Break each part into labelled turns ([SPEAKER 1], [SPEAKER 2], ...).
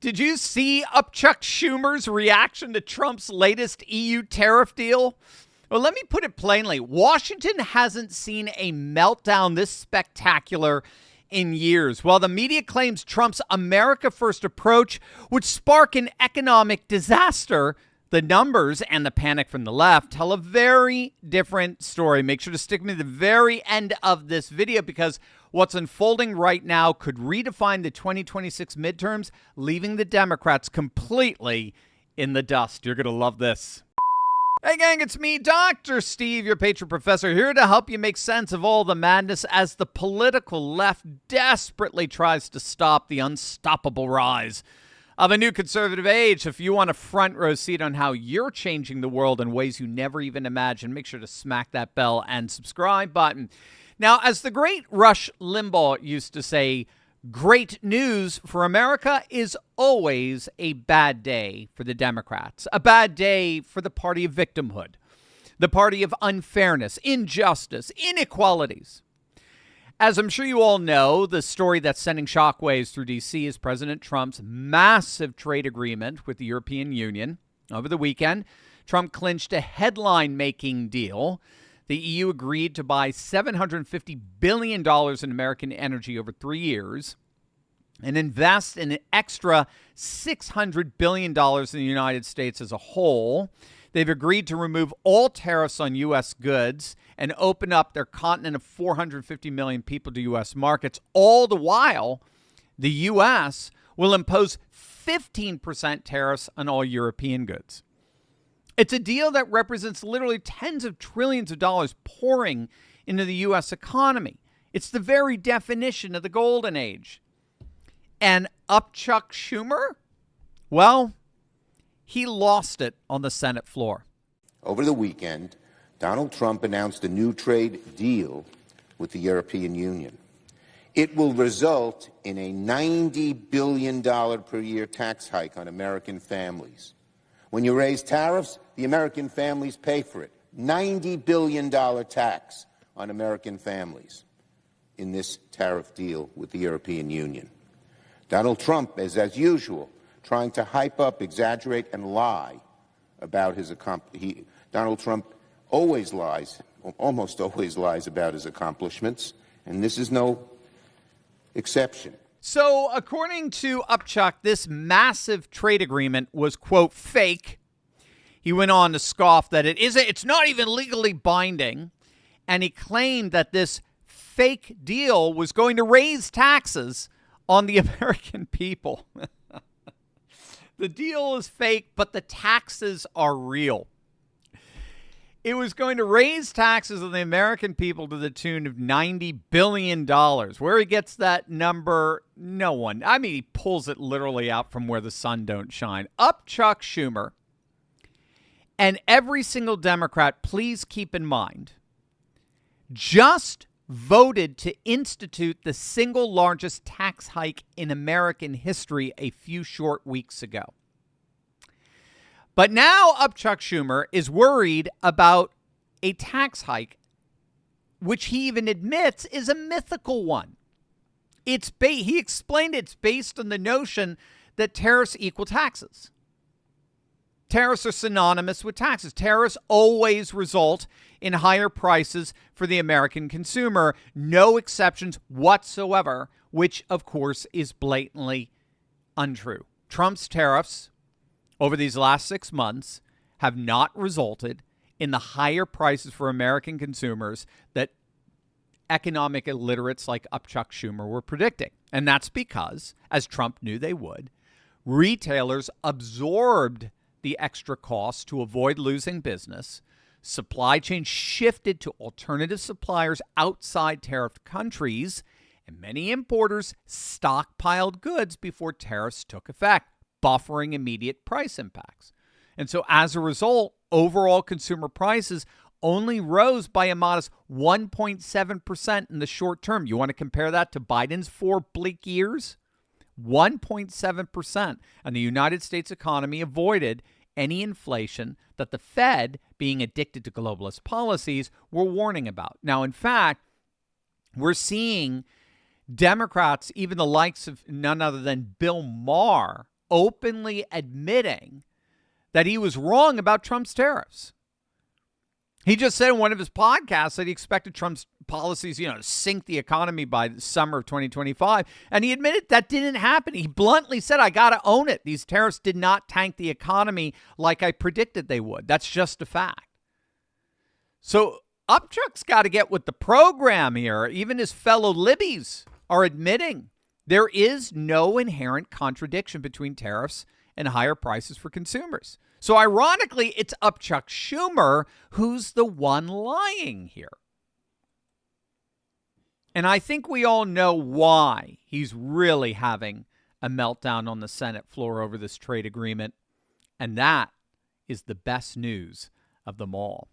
[SPEAKER 1] Did you see Chuck Schumer's reaction to Trump's latest EU tariff deal? Well, let me put it plainly. Washington hasn't seen a meltdown this spectacular in years. While the media claims Trump's America First approach would spark an economic disaster, the numbers and the panic from the left tell a very different story. Make sure to stick me to the very end of this video because what's unfolding right now could redefine the 2026 midterms, leaving the Democrats completely in the dust. You're going to love this. Hey gang, it's me, Dr. Steve, your patron professor, here to help you make sense of all the madness as the political left desperately tries to stop the unstoppable rise of a new conservative age. If you want a front row seat on how you're changing the world in ways you never even imagined, make sure to smack that bell and subscribe button. Now, as the great Rush Limbaugh used to say, great news for America is always a bad day for the Democrats, a bad day for the party of victimhood, the party of unfairness, injustice, inequalities. As I'm sure you all know, the story that's sending shockwaves through D.C. is President Trump's massive trade agreement with the European Union. Over the weekend, Trump clinched a headline-making deal. The EU agreed to buy $750 billion in American energy over 3 years and invest an extra $600 billion in the United States as a whole. They've agreed to remove all tariffs on U.S. goods and open up their continent of 450 million people to U.S. markets. All the while, the U.S. will impose 15% tariffs on all European goods. It's a deal that represents literally tens of trillions of dollars pouring into the U.S. economy. It's the very definition of the golden age. And Chuck Schumer? Well, he lost it on the Senate floor.
[SPEAKER 2] Over the weekend, Donald Trump announced a new trade deal with the European Union. It will result in a $90 billion per year tax hike on American families. When you raise tariffs, the American families pay for it. $90 billion tax on American families in this tariff deal with the European Union. Donald Trump is, as usual, trying to hype up, exaggerate, and lie about his accomplishments. Donald Trump always lies, almost always lies about his accomplishments, and this is no exception.
[SPEAKER 1] So, according to Chuck, this massive trade agreement was, quote, fake. He went on to scoff that it's not even legally binding. And he claimed that this fake deal was going to raise taxes on the American people. The deal is fake, but the taxes are real. It was going to raise taxes on the American people to the tune of $90 billion. Where he gets that number, no one. I mean, he pulls it literally out from where the sun don't shine. Chuck Schumer. And every single Democrat, please keep in mind, just voted to institute the single largest tax hike in American history a few short weeks ago. But now Chuck Schumer is worried about a tax hike, which he even admits is a mythical one. He explained it's based on the notion that tariffs equal taxes. Tariffs are synonymous with taxes. Tariffs always result in higher prices for the American consumer. No exceptions whatsoever, which, of course, is blatantly untrue. Trump's tariffs over these last 6 months have not resulted in the higher prices for American consumers that economic illiterates like Chuck Schumer were predicting. And that's because, as Trump knew they would, retailers absorbed the extra costs to avoid losing business. Supply chain shifted to alternative suppliers outside tariffed countries, and many importers stockpiled goods before tariffs took effect, buffering immediate price impacts. And so as a result, overall consumer prices only rose by a modest 1.7% in the short term. You want to compare that to Biden's 4 bleak years? 1.7%. And the United States economy avoided any inflation that the Fed, being addicted to globalist policies, were warning about. Now, in fact, we're seeing Democrats, even the likes of none other than Bill Maher, openly admitting that he was wrong about Trump's tariffs. He just said in one of his podcasts that he expected Trump's policies, to sink the economy by the summer of 2025. And he admitted that didn't happen. He bluntly said, I got to own it. These tariffs did not tank the economy like I predicted they would. That's just a fact. So Upchuck's got to get with the program here. Even his fellow libbies are admitting there is no inherent contradiction between tariffs and higher prices for consumers. So ironically, it's Upchuck Schumer who's the one lying here. And I think we all know why he's really having a meltdown on the Senate floor over this trade agreement. And that is the best news of them all.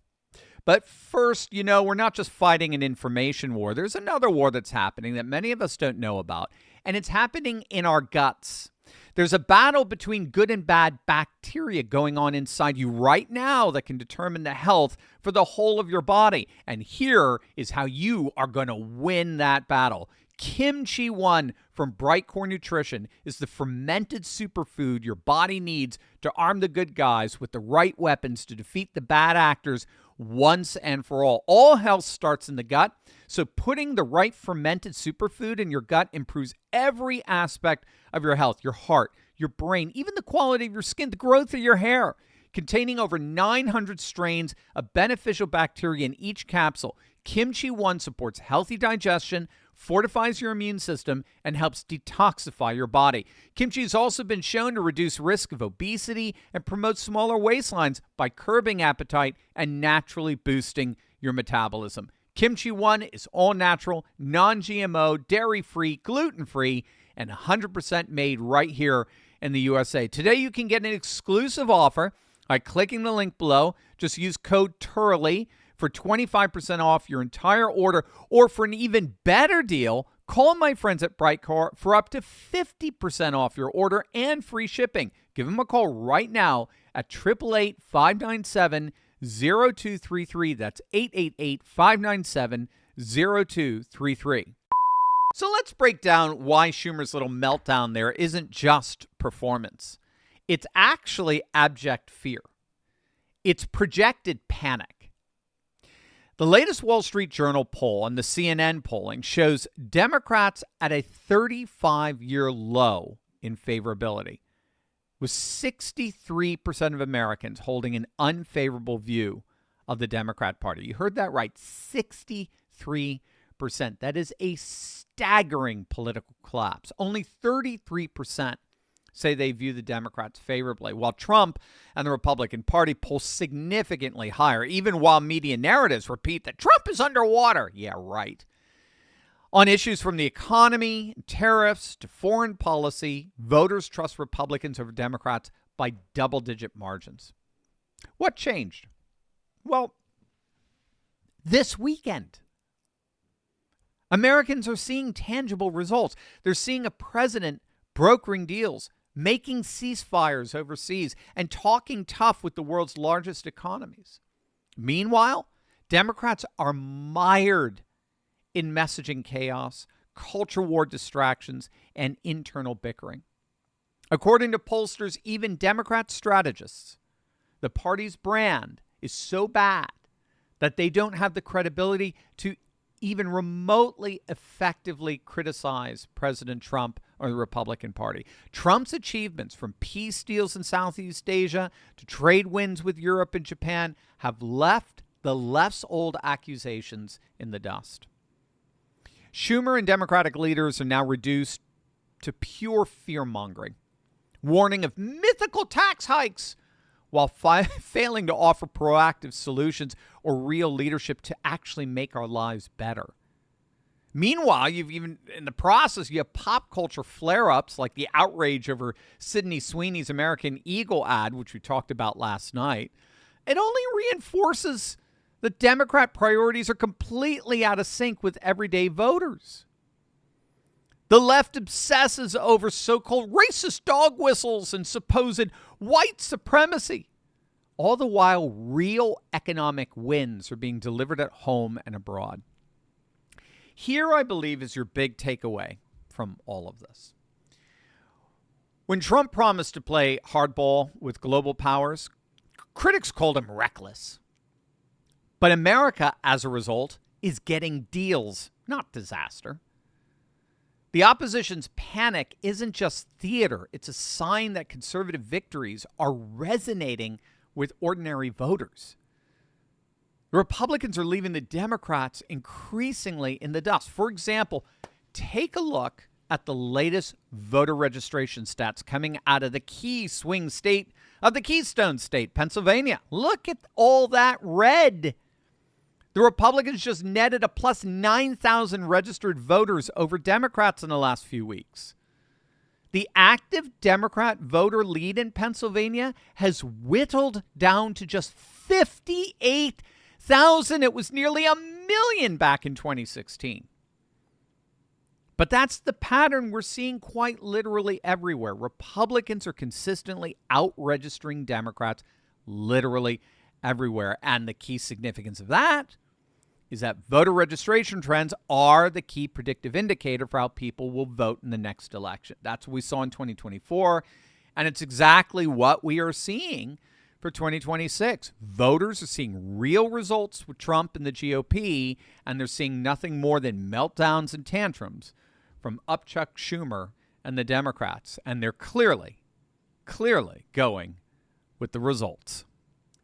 [SPEAKER 1] But first, we're not just fighting an information war. There's another war that's happening that many of us don't know about. And it's happening in our guts. There's a battle between good and bad bacteria going on inside you right now that can determine the health for the whole of your body. And here is how you are going to win that battle. Kimchi 1 from Bright Core Nutrition is the fermented superfood your body needs to arm the good guys with the right weapons to defeat the bad actors once and for all. All health starts in the gut, so putting the right fermented superfood in your gut improves every aspect of your health, your heart, your brain, even the quality of your skin, the growth of your hair. Containing over 900 strains of beneficial bacteria in each capsule, Kimchi 1 supports healthy digestion, fortifies your immune system, and helps detoxify your body. Kimchi has also been shown to reduce risk of obesity and promote smaller waistlines by curbing appetite and naturally boosting your metabolism. Kimchi 1 is all natural, non-GMO, dairy-free, gluten-free, and 100% made right here in the USA. Today you can get an exclusive offer by clicking the link below. Just use code Turley for 25% off your entire order, or for an even better deal, call my friends at Brightcore for up to 50% off your order and free shipping. Give them a call right now at 888-597-0233. That's 888-597-0233. So let's break down why Schumer's little meltdown there isn't just performance. It's actually abject fear. It's projected panic. The latest Wall Street Journal poll and the CNN polling shows Democrats at a 35-year low in favorability, with 63% of Americans holding an unfavorable view of the Democrat Party. You heard that right, 63%. That is a staggering political collapse. Only 33% say they view the Democrats favorably, while Trump and the Republican Party poll significantly higher, even while media narratives repeat that Trump is underwater. Yeah, right. On issues from the economy, tariffs, to foreign policy, voters trust Republicans over Democrats by double-digit margins. What changed? Well, this weekend, Americans are seeing tangible results. They're seeing a president brokering deals, making ceasefires overseas, and talking tough with the world's largest economies. Meanwhile, Democrats are mired in messaging chaos, culture war distractions, and internal bickering. According to pollsters, even Democrat strategists, the party's brand is so bad that they don't have the credibility to even remotely effectively criticize President Trump or the Republican Party. Trump's achievements, from peace deals in Southeast Asia to trade wins with Europe and Japan, have left the left's old accusations in the dust. Schumer and Democratic leaders are now reduced to pure fear-mongering, warning of mythical tax hikes while failing to offer proactive solutions or real leadership to actually make our lives better. Meanwhile, in the process, you have pop culture flare-ups like the outrage over Sydney Sweeney's American Eagle ad, which we talked about last night. It only reinforces that Democrat priorities are completely out of sync with everyday voters. The left obsesses over so-called racist dog whistles and supposed white supremacy. All the while, real economic wins are being delivered at home and abroad. Here, I believe, is your big takeaway from all of this. When Trump promised to play hardball with global powers, critics called him reckless. But America, as a result, is getting deals, not disaster. The opposition's panic isn't just theater. It's a sign that conservative victories are resonating with ordinary voters. The Republicans are leaving the Democrats increasingly in the dust. For example, take a look at the latest voter registration stats coming out of the key swing state of the Keystone State, Pennsylvania. Look at all that red. The Republicans just netted a plus 9,000 registered voters over Democrats in the last few weeks. The active Democrat voter lead in Pennsylvania has whittled down to just 58,000. It was nearly 1 million back in 2016. But that's the pattern we're seeing quite literally everywhere. Republicans are consistently out-registering Democrats literally everywhere. And the key significance of that is that voter registration trends are the key predictive indicator for how people will vote in the next election. That's what we saw in 2024, and it's exactly what we are seeing for 2026. Voters are seeing real results with Trump and the GOP, and they're seeing nothing more than meltdowns and tantrums from Upchuck Schumer and the Democrats, and they're clearly going with the results.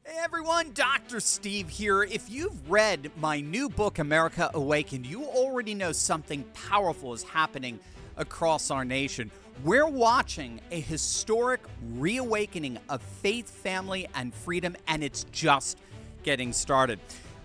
[SPEAKER 3] Hey everyone, Dr. Steve here. If you've read my new book, America Awakened, you already know something powerful is happening across our nation. We're watching a historic reawakening of faith, family, and freedom, and it's just getting started.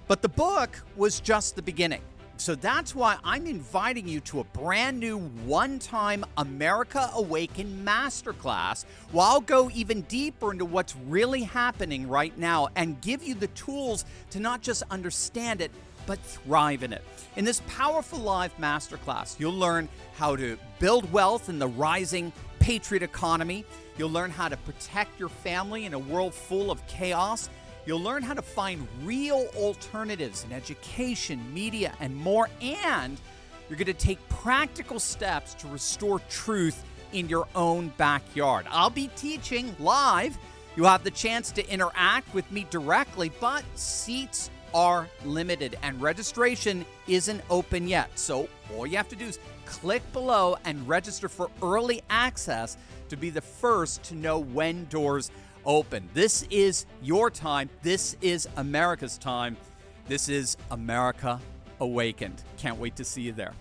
[SPEAKER 3] But the book was just the beginning. So that's why I'm inviting you to a brand new one-time America Awakened masterclass, where I'll go even deeper into what's really happening right now and give you the tools to not just understand it, but thrive in it. In this powerful live masterclass, you'll learn how to build wealth in the rising patriot economy. You'll learn how to protect your family in a world full of chaos. You'll learn how to find real alternatives in education, media, and more. And you're going to take practical steps to restore truth in your own backyard. I'll be teaching live. You'll have the chance to interact with me directly, but seats are limited and registration isn't open yet. So all you have to do is click below and register for early access to be the first to know when doors open. This is your time. This is America's time. This is America Awakened. Can't wait to see you there.